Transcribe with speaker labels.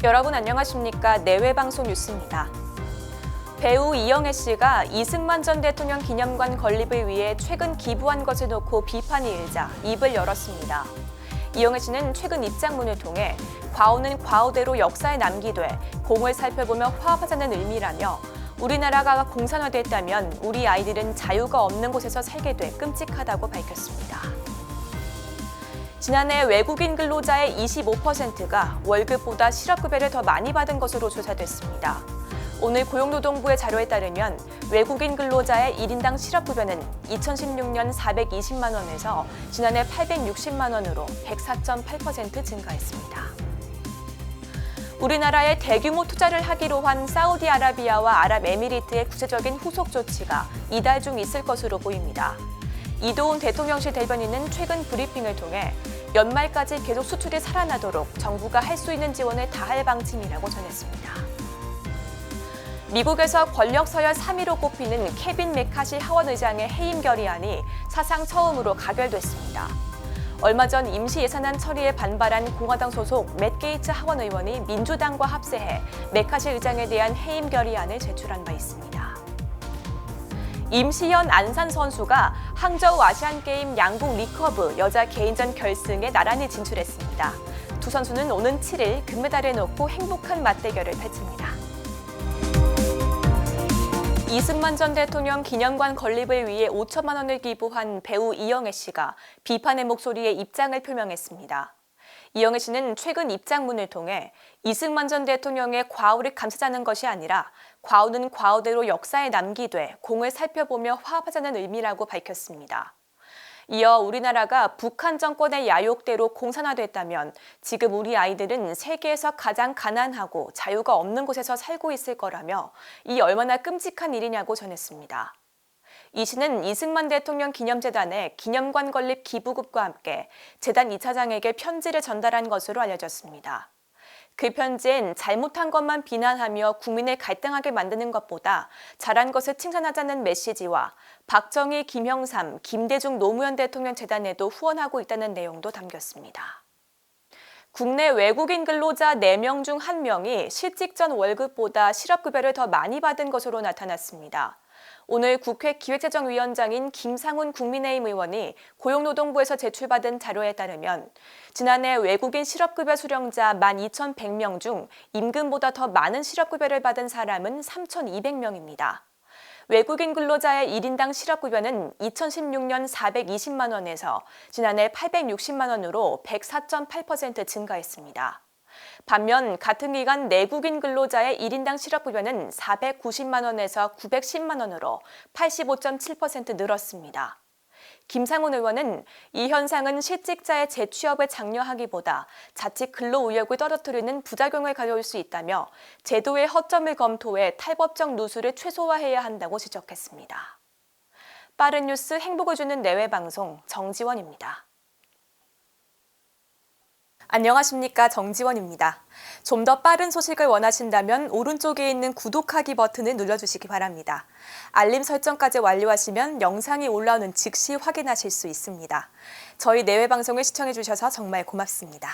Speaker 1: 여러분 안녕하십니까? 내외방송 뉴스입니다. 배우 이영애 씨가 이승만 전 대통령 기념관 건립을 위해 최근 기부한 것을 놓고 비판이 일자 입을 열었습니다. 이영애 씨는 최근 입장문을 통해 과오는 과오대로 역사에 남기되 공을 살펴보며 화합하자는 의미라며 우리나라가 공산화됐다면 우리 아이들은 자유가 없는 곳에서 살게 돼 끔찍하다고 밝혔습니다. 지난해 외국인 근로자의 25%가 월급보다 실업급여를 더 많이 받은 것으로 조사됐습니다. 오늘 고용노동부의 자료에 따르면 외국인 근로자의 1인당 실업급여는 2016년 420만 원에서 지난해 860만 원으로 104.8% 증가했습니다. 우리나라에 대규모 투자를 하기로 한 사우디아라비아와 아랍에미리트의 구체적인 후속 조치가 이달 중 있을 것으로 보입니다. 이도훈 대통령실 대변인은 최근 브리핑을 통해 연말까지 계속 수출이 살아나도록 정부가 할 수 있는 지원을 다할 방침이라고 전했습니다. 미국에서 권력 서열 3위로 꼽히는 케빈 메카시 하원 의장의 해임 결의안이 사상 처음으로 가결됐습니다. 얼마 전 임시 예산안 처리에 반발한 공화당 소속 맷 게이츠 하원 의원이 민주당과 합세해 메카시 의장에 대한 해임 결의안을 제출한 바 있습니다. 임시현 안산 선수가 항저우 아시안게임 양궁 리커브 여자 개인전 결승에 나란히 진출했습니다. 두 선수는 오는 7일 금메달을 놓고 행복한 맞대결을 펼칩니다. 이승만 전 대통령 기념관 건립을 위해 5천만 원을 기부한 배우 이영애 씨가 비판의 목소리에 입장을 표명했습니다. 이영애 씨는 최근 입장문을 통해 이승만 전 대통령의 과오를 감싸자는 것이 아니라 과오는 과오대로 역사에 남기되 공을 살펴보며 화합하자는 의미라고 밝혔습니다. 이어 우리나라가 북한 정권의 야욕대로 공산화됐다면 지금 우리 아이들은 세계에서 가장 가난하고 자유가 없는 곳에서 살고 있을 거라며 이 얼마나 끔찍한 일이냐고 전했습니다. 이 씨는 이승만 대통령 기념재단의 기념관 건립 기부금과 함께 재단 이차장에게 편지를 전달한 것으로 알려졌습니다. 그 편지엔 잘못한 것만 비난하며 국민을 갈등하게 만드는 것보다 잘한 것을 칭찬하자는 메시지와 박정희, 김영삼, 김대중 노무현 대통령 재단에도 후원하고 있다는 내용도 담겼습니다. 국내 외국인 근로자 4명 중 1명이 실직 전 월급보다 실업급여를 더 많이 받은 것으로 나타났습니다. 오늘 국회 기획재정위원장인 김상훈 국민의힘 의원이 고용노동부에서 제출받은 자료에 따르면 지난해 외국인 실업급여 수령자 12,100명 중 임금보다 더 많은 실업급여를 받은 사람은 3,200명입니다. 외국인 근로자의 1인당 실업급여는 2016년 420만 원에서 지난해 860만 원으로 104.8% 증가했습니다. 반면 같은 기간 내국인 근로자의 1인당 실업급여는 490만 원에서 910만 원으로 85.7% 늘었습니다. 김상훈 의원은 이 현상은 실직자의 재취업에 장려하기보다 자칫 근로의욕을 떨어뜨리는 부작용을 가져올 수 있다며 제도의 허점을 검토해 탈법적 누수를 최소화해야 한다고 지적했습니다. 빠른 뉴스 행복을 주는 내외방송 정지원입니다. 안녕하십니까? 정지원입니다. 좀 더 빠른 소식을 원하신다면 오른쪽에 있는 구독하기 버튼을 눌러주시기 바랍니다. 알림 설정까지 완료하시면 영상이 올라오는 즉시 확인하실 수 있습니다. 저희 내외방송을 시청해주셔서 정말 고맙습니다.